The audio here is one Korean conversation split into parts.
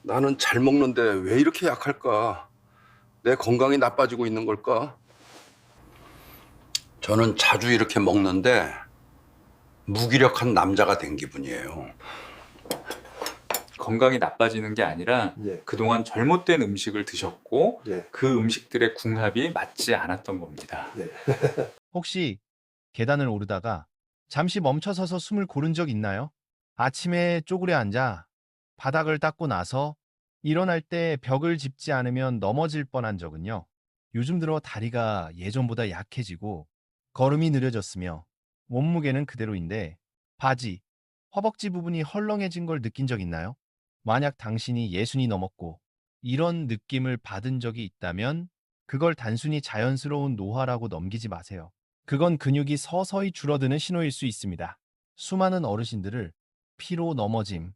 나는 잘 먹는데 왜 이렇게 약할까? 내 건강이 나빠지고 있는 걸까? 저는 자주 이렇게 먹는데 무기력한 남자가 된 기분이에요. 건강이 나빠지는 게 아니라 예. 그동안 잘못된 음식을 드셨고 예. 그 음식들의 궁합이 맞지 않았던 겁니다. 네. 혹시 계단을 오르다가 잠시 멈춰서서 숨을 고른 적 있나요? 아침에 쪼그려 앉아 바닥을 닦고 나서 일어날 때 벽을 짚지 않으면 넘어질 뻔한 적은요. 요즘 들어 다리가 예전보다 약해지고 걸음이 느려졌으며 몸무게는 그대로인데 바지, 허벅지 부분이 헐렁해진 걸 느낀 적 있나요? 만약 당신이 예순이 넘었고 이런 느낌을 받은 적이 있다면 그걸 단순히 자연스러운 노화라고 넘기지 마세요. 그건 근육이 서서히 줄어드는 신호일 수 있습니다. 수많은 어르신들을 피로 넘어짐,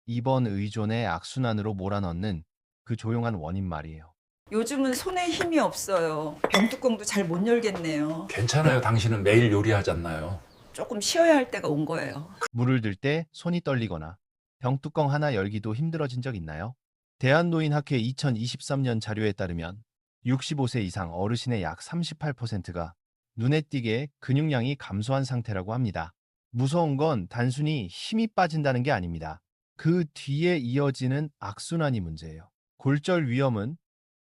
입원 의존의 악순환으로 몰아넣는 그 조용한 원인 말이에요. 요즘은 손에 힘이 없어요. 병뚜껑도 잘 못 열겠네요. 괜찮아요. 당신은 매일 요리하잖아요. 조금 쉬어야 할 때가 온 거예요. 물을 들 때 손이 떨리거나 병뚜껑 하나 열기도 힘들어진 적 있나요? 대한노인학회 2023년 자료에 따르면 65세 이상 어르신의 약 38%가 눈에 띄게 근육량이 감소한 상태라고 합니다. 무서운 건 단순히 힘이 빠진다는 게 아닙니다. 그 뒤에 이어지는 악순환이 문제예요. 골절 위험은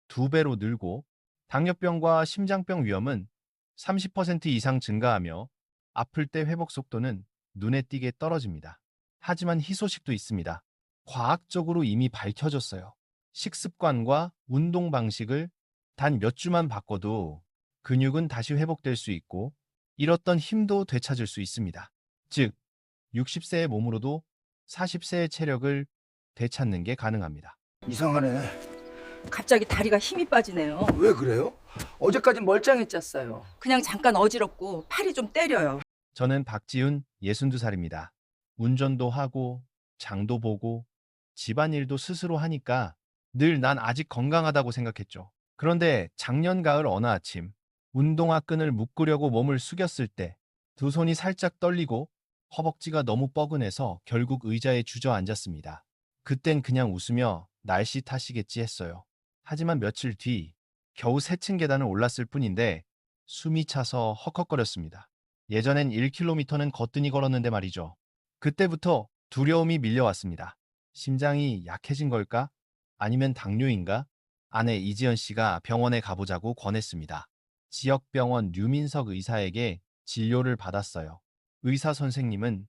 2배로 늘고 당뇨병과 심장병 위험은 30% 이상 증가하며 아플 때 회복 속도는 눈에 띄게 떨어집니다. 하지만 희소식도 있습니다. 과학적으로 이미 밝혀졌어요. 식습관과 운동 방식을 단 몇 주만 바꿔도 근육은 다시 회복될 수 있고 잃었던 힘도 되찾을 수 있습니다. 즉, 60세의 몸으로도 40세의 체력을 되찾는 게 가능합니다. 이상하네. 갑자기 다리가 힘이 빠지네요. 왜 그래요? 어제까지 멀쩡했잖아요. 그냥 잠깐 어지럽고 팔이 좀 때려요. 저는 박지훈 62살입니다. 운전도 하고 장도 보고 집안일도 스스로 하니까 늘 난 아직 건강하다고 생각했죠. 그런데 작년 가을 어느 아침 운동화 끈을 묶으려고 몸을 숙였을 때 두 손이 살짝 떨리고 허벅지가 너무 뻐근해서 결국 의자에 주저앉았습니다. 그땐 그냥 웃으며 날씨 탓이겠지 했어요. 하지만 며칠 뒤 겨우 세 층 계단을 올랐을 뿐인데 숨이 차서 헉헉거렸습니다. 예전엔 1km는 거뜬히 걸었는데 말이죠. 그때부터 두려움이 밀려왔습니다. 심장이 약해진 걸까? 아니면 당뇨인가? 아내 이지연 씨가 병원에 가보자고 권했습니다. 지역병원 류민석 의사에게 진료를 받았어요. 의사 선생님은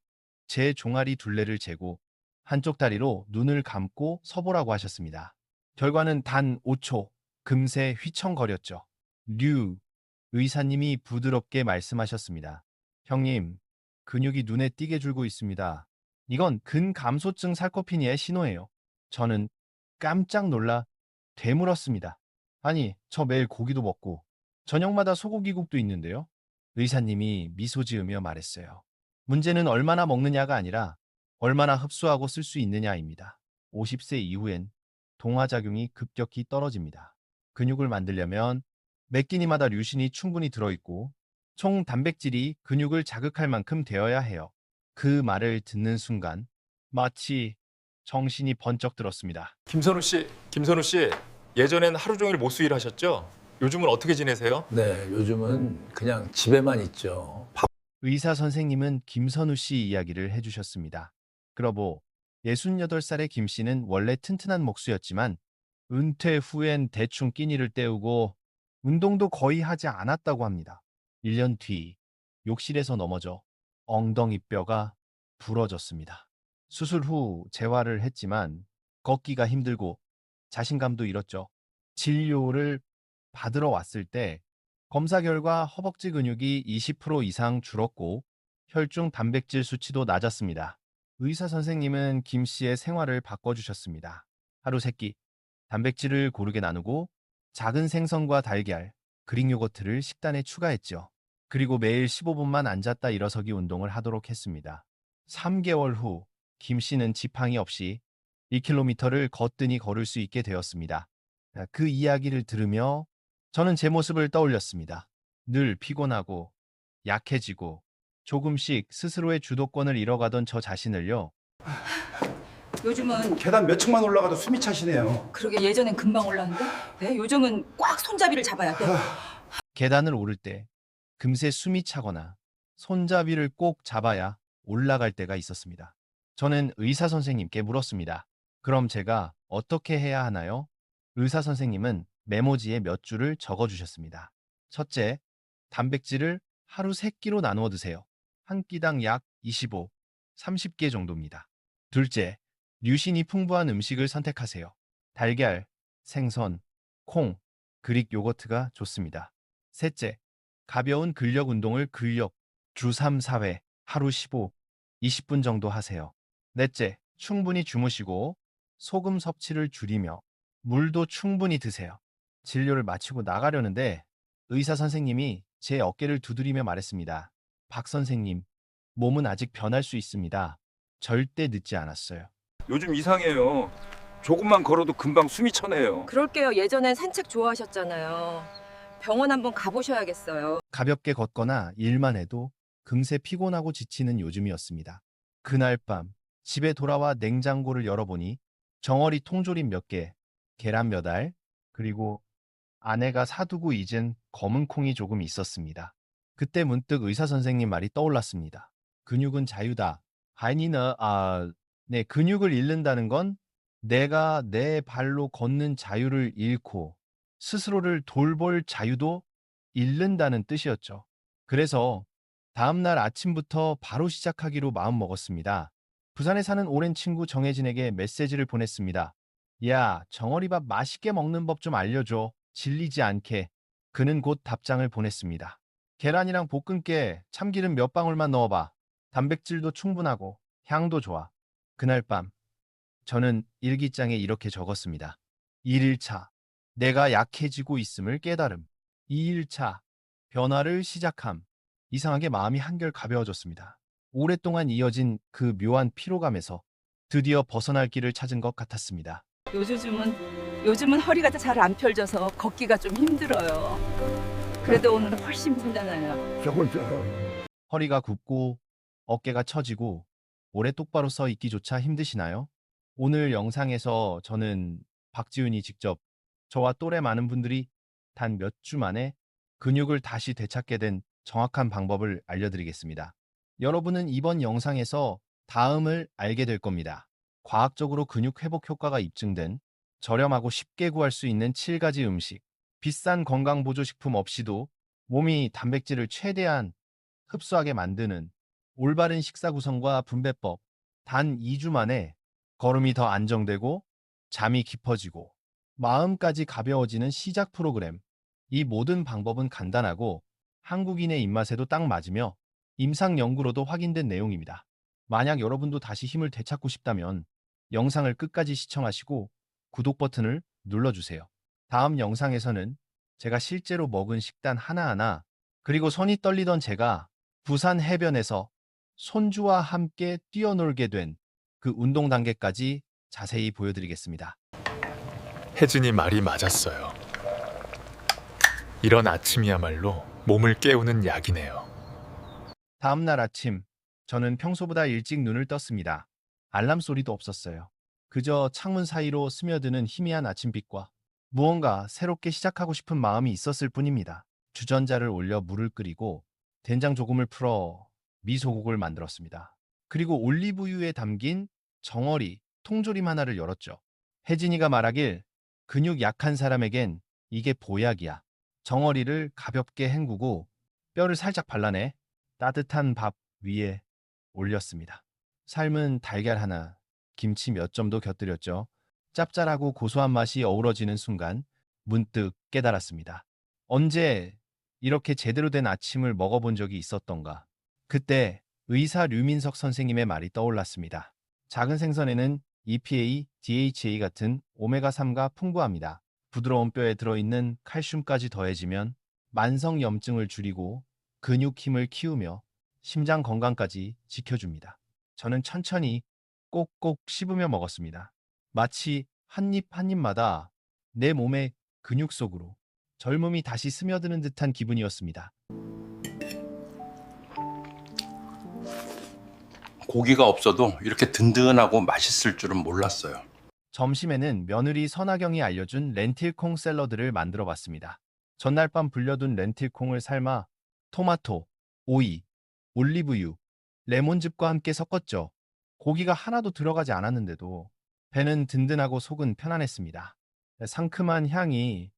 제 종아리 둘레를 재고 한쪽 다리로 눈을 감고 서보라고 하셨습니다. 결과는 단 5초, 금세 휘청거렸죠. 류 의사님이 부드럽게 말씀하셨습니다. 형님, 근육이 눈에 띄게 줄고 있습니다. 이건 근감소증 sar코피니아의 신호예요. 저는 깜짝 놀라 되물었습니다. 아니, 저 매일 고기도 먹고 저녁마다 소고기국도 있는데요. 의사님이 미소 지으며 말했어요. 문제는 얼마나 먹느냐가 아니라 얼마나 흡수하고 쓸 수 있느냐입니다. 50세 이후엔 동화작용이 급격히 떨어집니다. 근육을 만들려면 몇 끼니마다 류신이 충분히 들어있고 총 단백질이 근육을 자극할 만큼 되어야 해요. 그 말을 듣는 순간 마치 정신이 번쩍 들었습니다. 김선우 씨, 예전엔 하루 종일 모수 일하셨죠? 요즘은 어떻게 지내세요? 네, 요즘은 그냥 집에만 있죠. 의사 선생님은 김선우 씨 이야기를 해주셨습니다. 그러고 68살의 김 씨는 원래 튼튼한 목수였지만 은퇴 후엔 대충 끼니를 때우고 운동도 거의 하지 않았다고 합니다. 1년 뒤 욕실에서 넘어져 엉덩이뼈가 부러졌습니다. 수술 후 재활을 했지만 걷기가 힘들고 자신감도 잃었죠. 진료를 받으러 왔을 때 검사 결과 허벅지 근육이 20% 이상 줄었고 혈중 단백질 수치도 낮았습니다. 의사 선생님은 김 씨의 생활을 바꿔주셨습니다. 하루 세끼 단백질을 고르게 나누고 작은 생선과 달걀, 그릭 요거트를 식단에 추가했죠. 그리고 매일 15분만 앉았다 일어서기 운동을 하도록 했습니다. 3개월 후 김 씨는 지팡이 없이 2km를 거뜬히 걸을 수 있게 되었습니다. 그 이야기를 들으며 저는 제 모습을 떠올렸습니다. 늘 피곤하고 약해지고 조금씩 스스로의 주도권을 잃어가던 저 자신을요. 요즘은 계단 몇 층만 올라가도 숨이 차시네요. 그러게 예전엔 금방 올랐는데 네? 요즘은 꽉 손잡이를 잡아야 돼. 계단을 오를 때 금세 숨이 차거나 손잡이를 꼭 잡아야 올라갈 때가 있었습니다. 저는 의사 선생님께 물었습니다. 그럼 제가 어떻게 해야 하나요? 의사 선생님은 메모지에 몇 줄을 적어 주셨습니다. 첫째, 단백질을 하루 3끼로 나누어 드세요. 한 끼당 약 25, 30개 정도입니다. 둘째, 류신이 풍부한 음식을 선택하세요. 달걀, 생선, 콩, 그릭 요거트가 좋습니다. 셋째, 가벼운 근력 운동을 주 3, 4회, 하루 15, 20분 정도 하세요. 넷째, 충분히 주무시고 소금 섭취를 줄이며 물도 충분히 드세요. 진료를 마치고 나가려는데 의사 선생님이 제 어깨를 두드리며 말했습니다. 박 선생님, 몸은 아직 변할 수 있습니다. 절대 늦지 않았어요. 요즘 이상해요. 조금만 걸어도 금방 숨이 차네요. 그럴게요. 예전엔 산책 좋아하셨잖아요. 병원 한번 가보셔야겠어요. 가볍게 걷거나 일만 해도 금세 피곤하고 지치는 요즘이었습니다. 그날 밤 집에 돌아와 냉장고를 열어보니 정어리 통조림 몇 개, 계란 몇 알, 그리고 아내가 사두고 잊은 검은 콩이 조금 있었습니다. 그때 문득 의사 선생님 말이 떠올랐습니다. 근육은 자유다. 네, 근육을 잃는다는 건 내가 내 발로 걷는 자유를 잃고 스스로를 돌볼 자유도 잃는다는 뜻이었죠. 그래서 다음날 아침부터 바로 시작하기로 마음먹었습니다. 부산에 사는 오랜 친구 정혜진에게 메시지를 보냈습니다. 야, 정어리밥 맛있게 먹는 법 좀 알려줘. 질리지 않게. 그는 곧 답장을 보냈습니다. 계란이랑 볶음깨, 참기름 몇 방울만 넣어봐. 단백질도 충분하고 향도 좋아. 그날 밤 저는 일기장에 이렇게 적었습니다. 1일차 내가 약해지고 있음을 깨달음. 2일차 변화를 시작함. 이상하게 마음이 한결 가벼워졌습니다. 오랫동안 이어진 그 묘한 피로감에서 드디어 벗어날 길을 찾은 것 같았습니다. 요즘은 허리가 잘 안 펴져서 걷기가 좀 힘들어요. 그래도 오늘은 훨씬 힘들잖아요. 허리가 굽고 어깨가 처지고 오래 똑바로 서 있기조차 힘드시나요? 오늘 영상에서 저는 박지훈이 직접 저와 또래 많은 분들이 단 몇 주 만에 근육을 다시 되찾게 된 정확한 방법을 알려드리겠습니다. 여러분은 이번 영상에서 다음을 알게 될 겁니다. 과학적으로 근육 회복 효과가 입증된 저렴하고 쉽게 구할 수 있는 7가지 음식, 비싼 건강보조식품 없이도 몸이 단백질을 최대한 흡수하게 만드는 올바른 식사 구성과 분배법, 단 2주 만에 걸음이 더 안정되고 잠이 깊어지고 마음까지 가벼워지는 시작 프로그램. 이 모든 방법은 간단하고 한국인의 입맛에도 딱 맞으며 임상 연구로도 확인된 내용입니다. 만약 여러분도 다시 힘을 되찾고 싶다면 영상을 끝까지 시청하시고 구독 버튼을 눌러주세요. 다음 영상에서는 제가 실제로 먹은 식단 하나하나, 그리고 손이 떨리던 제가 부산 해변에서 손주와 함께 뛰어놀게 된 그 운동 단계까지 자세히 보여드리겠습니다. 혜진이 말이 맞았어요. 이런 아침이야말로 몸을 깨우는 약이네요. 다음날 아침, 저는 평소보다 일찍 눈을 떴습니다. 알람 소리도 없었어요. 그저 창문 사이로 스며드는 희미한 아침빛과 무언가 새롭게 시작하고 싶은 마음이 있었을 뿐입니다. 주전자를 올려 물을 끓이고 된장 조금을 풀어 미소국을 만들었습니다. 그리고 올리브유에 담긴 정어리, 통조림 하나를 열었죠. 혜진이가 말하길 근육 약한 사람에겐 이게 보약이야. 정어리를 가볍게 헹구고 뼈를 살짝 발라내 따뜻한 밥 위에 올렸습니다. 삶은 달걀 하나, 김치 몇 점도 곁들였죠. 짭짤하고 고소한 맛이 어우러지는 순간 문득 깨달았습니다. 언제 이렇게 제대로 된 아침을 먹어본 적이 있었던가. 그때 의사 류민석 선생님의 말이 떠올랐습니다. 작은 생선에는 EPA, DHA 같은 오메가3가 풍부합니다. 부드러운 뼈에 들어있는 칼슘까지 더해지면 만성염증을 줄이고 근육 힘을 키우며 심장 건강까지 지켜줍니다. 저는 천천히 꼭꼭 씹으며 먹었습니다. 마치 한 입 한 입마다 내 몸의 근육 속으로 젊음이 다시 스며드는 듯한 기분이었습니다. 고기가 없어도 이렇게 든든하고 맛있을 줄은 몰랐어요. 점심에는 며느리 선아경이 알려준 렌틸콩 샐러드를 만들어 봤습니다. 전날 밤 불려둔 렌틸콩을 삶아 토마토, 오이, 올리브유, 레몬즙과 함께 섞었죠. 고기가 하나도 들어가지 않았는데도 배는 든든하고 속은 편안했습니다. 상큼한 향이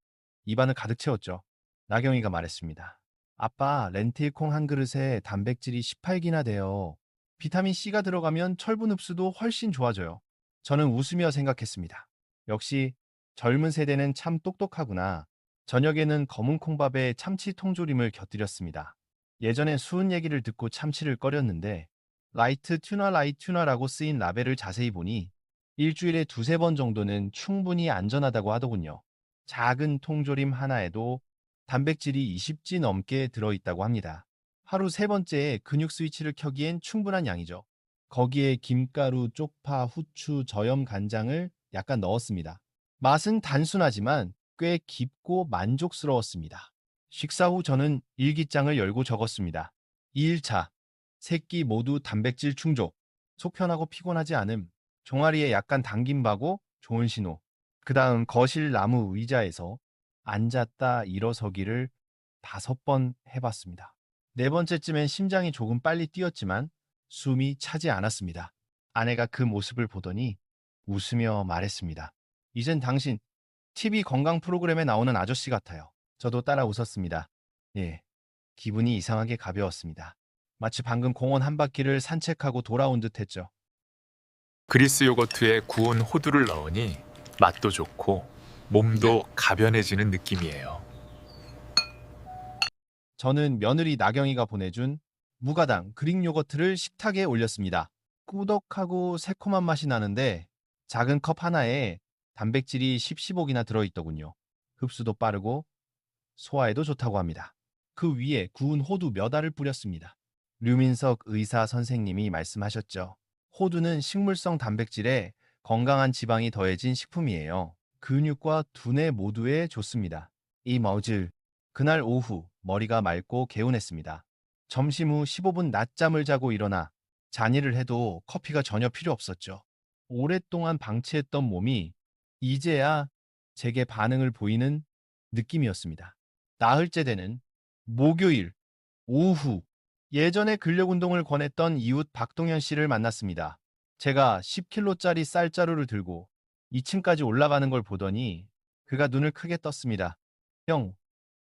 입안을 가득 채웠죠. 나경이가 말했습니다. 아빠, 렌틸콩 한 그릇에 단백질이 18기나 돼요. 비타민C가 들어가면 철분 흡수도 훨씬 좋아져요. 저는 웃으며 생각했습니다. 역시 젊은 세대는 참 똑똑하구나. 저녁에는 검은 콩밥에 참치 통조림을 곁들였습니다. 예전에 수은 얘기를 듣고 참치를 꺼렸는데 라이트 튜나라고 쓰인 라벨을 자세히 보니 일주일에 2~3번 정도는 충분히 안전하다고 하더군요. 작은 통조림 하나에도 단백질이 20지 넘게 들어있다고 합니다. 하루 3번째에 근육 스위치를 켜기엔 충분한 양이죠. 거기에 김가루, 쪽파, 후추, 저염 간장을 약간 넣었습니다. 맛은 단순하지만 꽤 깊고 만족스러웠습니다. 식사 후 저는 일기장을 열고 적었습니다. 2일차, 3끼 모두 단백질 충족, 속 편하고 피곤하지 않음, 종아리에 약간 당김 바고 좋은 신호. 그 다음 거실 나무 의자에서 앉았다 일어서기를 5번 해봤습니다. 4번째쯤엔 심장이 조금 빨리 뛰었지만 숨이 차지 않았습니다. 아내가 그 모습을 보더니 웃으며 말했습니다. 이젠 당신 TV 건강 프로그램에 나오는 아저씨 같아요. 저도 따라 웃었습니다. 예, 기분이 이상하게 가벼웠습니다. 마치 방금 공원 한 바퀴를 산책하고 돌아온 듯 했죠. 그리스 요거트에 구운 호두를 넣으니 맛도 좋고 몸도 가변해지는 느낌이에요. 저는 며느리 나경이가 보내준 무가당 그릭 요거트를 식탁에 올렸습니다. 꾸덕하고 새콤한 맛이 나는데 작은 컵 하나에 단백질이 10~15기나 들어있더군요. 흡수도 빠르고 소화에도 좋다고 합니다. 그 위에 구운 호두 몇 알을 뿌렸습니다. 류민석 의사 선생님이 말씀하셨죠. 호두는 식물성 단백질에 건강한 지방이 더해진 식품이에요. 근육과 두뇌 모두에 좋습니다. 이 머즐, 그날 오후 머리가 맑고 개운했습니다. 점심 후 15분 낮잠을 자고 일어나 잔일을 해도 커피가 전혀 필요 없었죠. 오랫동안 방치했던 몸이 이제야 제게 반응을 보이는 느낌이었습니다. 나흘째 되는 목요일 오후, 예전에 근력 운동을 권했던 이웃 박동현 씨를 만났습니다. 제가 10kg짜리 쌀자루를 들고 2층까지 올라가는 걸 보더니 그가 눈을 크게 떴습니다. 형,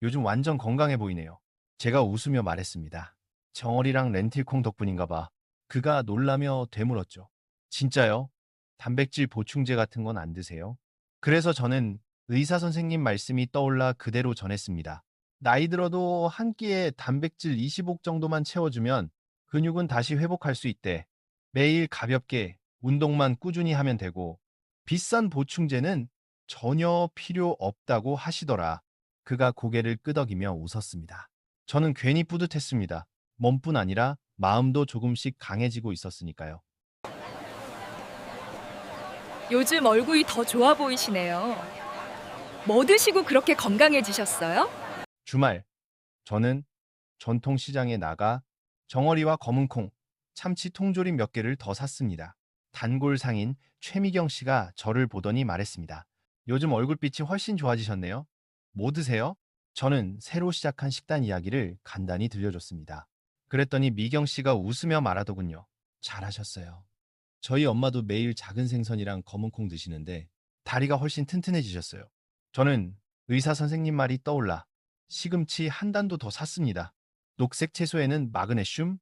요즘 완전 건강해 보이네요. 제가 웃으며 말했습니다. 정어리랑 렌틸콩 덕분인가 봐. 그가 놀라며 되물었죠. 진짜요? 단백질 보충제 같은 건 안 드세요? 그래서 저는 의사 선생님 말씀이 떠올라 그대로 전했습니다. 나이 들어도 한 끼에 단백질 20옥 정도만 채워주면 근육은 다시 회복할 수 있대. 매일 가볍게 운동만 꾸준히 하면 되고 비싼 보충제는 전혀 필요 없다고 하시더라. 그가 고개를 끄덕이며 웃었습니다. 저는 괜히 뿌듯했습니다. 몸뿐 아니라 마음도 조금씩 강해지고 있었으니까요. 요즘 얼굴이 더 좋아 보이시네요. 뭐 드시고 그렇게 건강해지셨어요? 주말, 저는 전통시장에 나가 정어리와 검은콩, 참치 통조림 몇 개를 더 샀습니다. 단골상인 최미경 씨가 저를 보더니 말했습니다. 요즘 얼굴빛이 훨씬 좋아지셨네요. 뭐 드세요? 저는 새로 시작한 식단 이야기를 간단히 들려줬습니다. 그랬더니 미경 씨가 웃으며 말하더군요. 잘하셨어요. 저희 엄마도 매일 작은 생선이랑 검은콩 드시는데 다리가 훨씬 튼튼해지셨어요. 저는 의사 선생님 말이 떠올라 시금치 한 단도 더 샀습니다. 녹색 채소에는 마그네슘,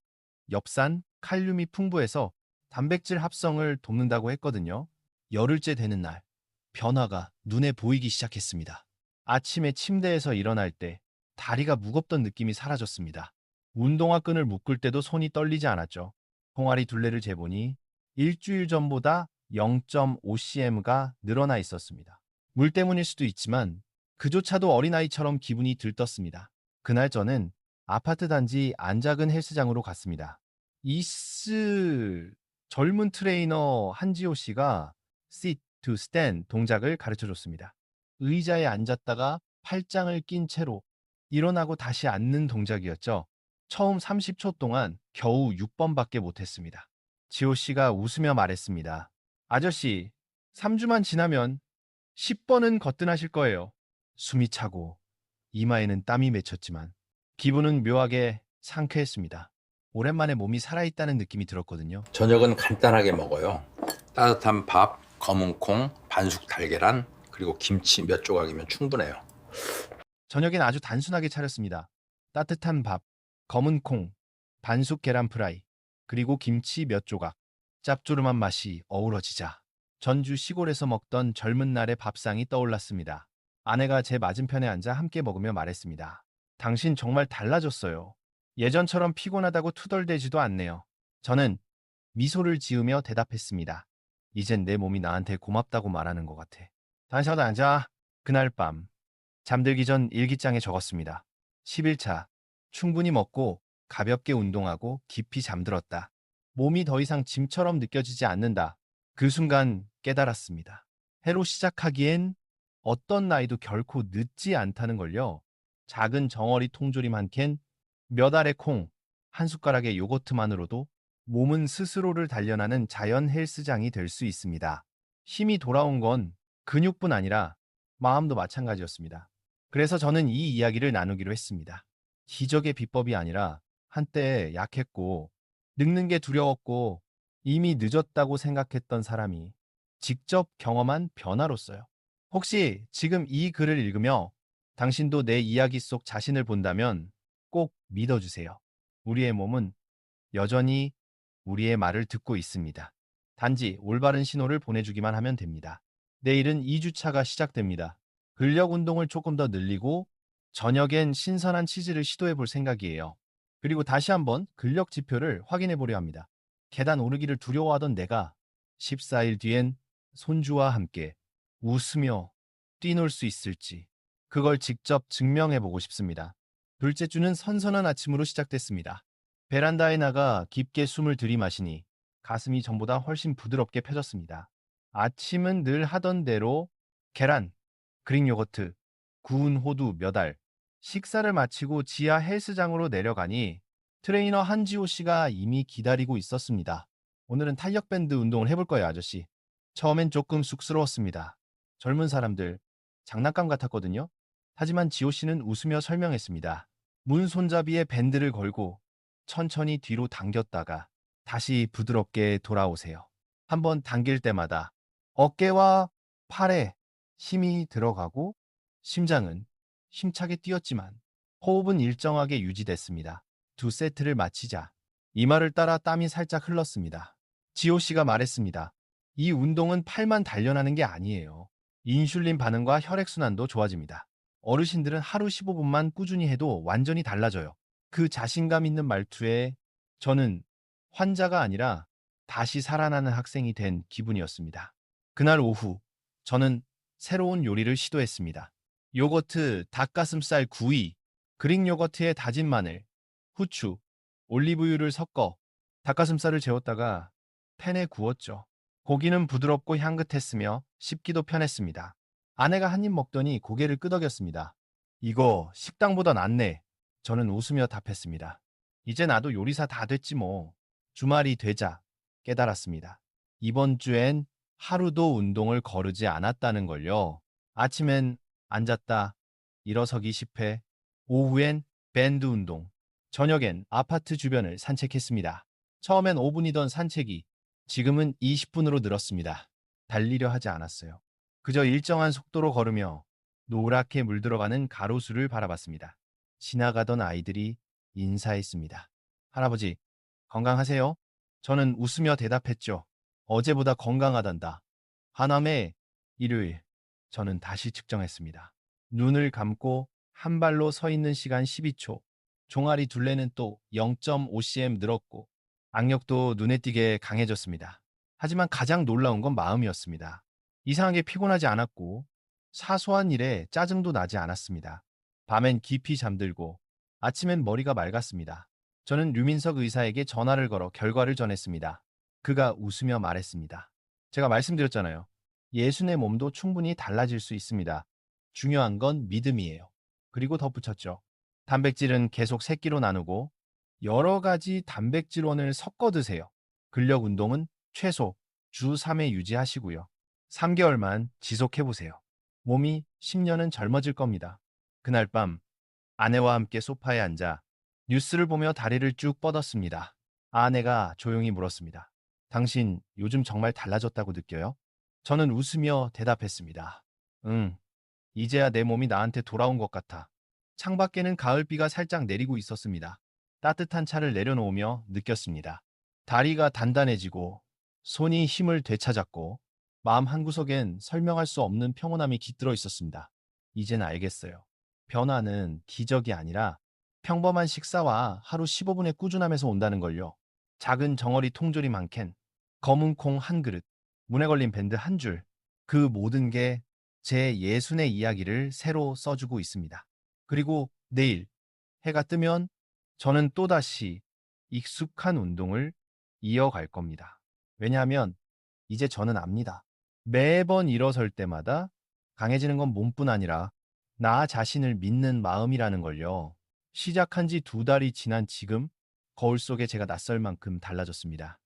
엽산, 칼륨이 풍부해서 단백질 합성을 돕는다고 했거든요. 열흘째 되는 날, 변화가 눈에 보이기 시작했습니다. 아침에 침대에서 일어날 때 다리가 무겁던 느낌이 사라졌습니다. 운동화 끈을 묶을 때도 손이 떨리지 않았죠. 종아리 둘레를 재보니 일주일 전보다 0.5cm가 늘어나 있었습니다. 물 때문일 수도 있지만 그조차도 어린아이처럼 기분이 들떴습니다. 그날 저는 아파트 단지 안작은 헬스장으로 갔습니다. 젊은 트레이너 한지호 씨가 sit to stand 동작을 가르쳐줬습니다. 의자에 앉았다가 팔짱을 낀 채로 일어나고 다시 앉는 동작이었죠. 처음 30초 동안 겨우 6번밖에 못했습니다. 지호 씨가 웃으며 말했습니다. 아저씨, 3주만 지나면 10번은 거뜬하실 거예요. 숨이 차고 이마에는 땀이 맺혔지만 기분은 묘하게 상쾌했습니다. 오랜만에 몸이 살아있다는 느낌이 들었거든요. 저녁은 간단하게 먹어요. 따뜻한 밥, 검은 콩, 반숙 달계란, 그리고 김치 몇 조각이면 충분해요. 저녁엔 아주 단순하게 차렸습니다. 따뜻한 밥, 검은 콩, 반숙 계란 프라이, 그리고 김치 몇 조각. 짭조름한 맛이 어우러지자 전주 시골에서 먹던 젊은 날의 밥상이 떠올랐습니다. 아내가 제 맞은편에 앉아 함께 먹으며 말했습니다. 당신 정말 달라졌어요. 예전처럼 피곤하다고 투덜대지도 않네요. 저는 미소를 지으며 대답했습니다. 이젠 내 몸이 나한테 고맙다고 말하는 것 같아. 당신 앉아. 그날 밤 잠들기 전 일기장에 적었습니다. 10일차 충분히 먹고 가볍게 운동하고 깊이 잠들었다. 몸이 더 이상 짐처럼 느껴지지 않는다. 그 순간 깨달았습니다. 새로 시작하기엔 어떤 나이도 결코 늦지 않다는 걸요. 작은 정어리 통조림 한 캔, 몇 알의 콩, 한 숟가락의 요거트만으로도 몸은 스스로를 단련하는 자연 헬스장이 될 수 있습니다. 힘이 돌아온 건 근육뿐 아니라 마음도 마찬가지였습니다. 그래서 저는 이 이야기를 나누기로 했습니다. 기적의 비법이 아니라 한때 약했고 늙는 게 두려웠고 이미 늦었다고 생각했던 사람이 직접 경험한 변화로서요. 혹시 지금 이 글을 읽으며 당신도 내 이야기 속 자신을 본다면 꼭 믿어주세요. 우리의 몸은 여전히 우리의 말을 듣고 있습니다. 단지 올바른 신호를 보내주기만 하면 됩니다. 내일은 2주차가 시작됩니다. 근력 운동을 조금 더 늘리고 저녁엔 신선한 치즈를 시도해 볼 생각이에요. 그리고 다시 한번 근력 지표를 확인해 보려 합니다. 계단 오르기를 두려워하던 내가 14일 뒤엔 손주와 함께 웃으며 뛰놀 수 있을지 그걸 직접 증명해 보고 싶습니다. 둘째 주는 선선한 아침으로 시작됐습니다. 베란다에 나가 깊게 숨을 들이마시니 가슴이 전보다 훨씬 부드럽게 펴졌습니다. 아침은 늘 하던 대로 계란, 그릭 요거트, 구운 호두 몇 알. 식사를 마치고 지하 헬스장으로 내려가니 트레이너 한지호 씨가 이미 기다리고 있었습니다. 오늘은 탄력 밴드 운동을 해볼 거예요, 아저씨. 처음엔 조금 쑥스러웠습니다. 젊은 사람들, 장난감 같았거든요. 하지만 지호 씨는 웃으며 설명했습니다. 문 손잡이에 밴드를 걸고 천천히 뒤로 당겼다가 다시 부드럽게 돌아오세요. 한번 당길 때마다 어깨와 팔에 힘이 들어가고 심장은 힘차게 뛰었지만 호흡은 일정하게 유지됐습니다. 2세트를 마치자 이마를 따라 땀이 살짝 흘렀습니다. 지호 씨가 말했습니다. 이 운동은 팔만 단련하는 게 아니에요. 인슐린 반응과 혈액순환도 좋아집니다. 어르신들은 하루 15분만 꾸준히 해도 완전히 달라져요. 그 자신감 있는 말투에 저는 환자가 아니라 다시 살아나는 학생이 된 기분이었습니다. 그날 오후 저는 새로운 요리를 시도했습니다. 요거트, 닭가슴살 구이, 그릭 요거트에 다진 마늘, 후추, 올리브유를 섞어 닭가슴살을 재웠다가 팬에 구웠죠. 고기는 부드럽고 향긋했으며 씹기도 편했습니다. 아내가 한 입 먹더니 고개를 끄덕였습니다. 이거 식당보다 낫네. 저는 웃으며 답했습니다. 이제 나도 요리사 다 됐지 뭐. 주말이 되자 깨달았습니다. 이번 주엔 하루도 운동을 거르지 않았다는 걸요. 아침엔 앉았다 일어서기 10회, 오후엔 밴드 운동, 저녁엔 아파트 주변을 산책했습니다. 처음엔 5분이던 산책이 지금은 20분으로 늘었습니다. 달리려 하지 않았어요. 그저 일정한 속도로 걸으며 노랗게 물들어가는 가로수를 바라봤습니다. 지나가던 아이들이 인사했습니다. 할아버지, 건강하세요? 저는 웃으며 대답했죠. 어제보다 건강하단다. 하남의 일요일, 저는 다시 측정했습니다. 눈을 감고 한 발로 서 있는 시간 12초, 종아리 둘레는 또 0.5cm 늘었고 악력도 눈에 띄게 강해졌습니다. 하지만 가장 놀라운 건 마음이었습니다. 이상하게 피곤하지 않았고 사소한 일에 짜증도 나지 않았습니다. 밤엔 깊이 잠들고 아침엔 머리가 맑았습니다. 저는 류민석 의사에게 전화를 걸어 결과를 전했습니다. 그가 웃으며 말했습니다. 제가 말씀드렸잖아요. 예순의 몸도 충분히 달라질 수 있습니다. 중요한 건 믿음이에요. 그리고 덧붙였죠. 단백질은 계속 3끼로 나누고 여러 가지 단백질원을 섞어 드세요. 근력 운동은 최소 주 3회 유지하시고요. 3개월만 지속해보세요. 몸이 10년은 젊어질 겁니다. 그날 밤 아내와 함께 소파에 앉아 뉴스를 보며 다리를 쭉 뻗었습니다. 아내가 조용히 물었습니다. 당신 요즘 정말 달라졌다고 느껴요? 저는 웃으며 대답했습니다. 응, 이제야 내 몸이 나한테 돌아온 것 같아. 창밖에는 가을비가 살짝 내리고 있었습니다. 따뜻한 차를 내려놓으며 느꼈습니다. 다리가 단단해지고 손이 힘을 되찾았고 마음 한구석엔 설명할 수 없는 평온함이 깃들어 있었습니다. 이젠 알겠어요. 변화는 기적이 아니라 평범한 식사와 하루 15분의 꾸준함에서 온다는 걸요. 작은 정어리 통조림 한 캔, 검은 콩 한 그릇, 문에 걸린 밴드 한 줄, 그 모든 게 제 예순의 이야기를 새로 써주고 있습니다. 그리고 내일 해가 뜨면 저는 또다시 익숙한 운동을 이어갈 겁니다. 왜냐하면 이제 저는 압니다. 매번 일어설 때마다 강해지는 건 몸뿐 아니라 나 자신을 믿는 마음이라는 걸요. 시작한 지 2달이 지난 지금 거울 속에 제가 낯설 만큼 달라졌습니다.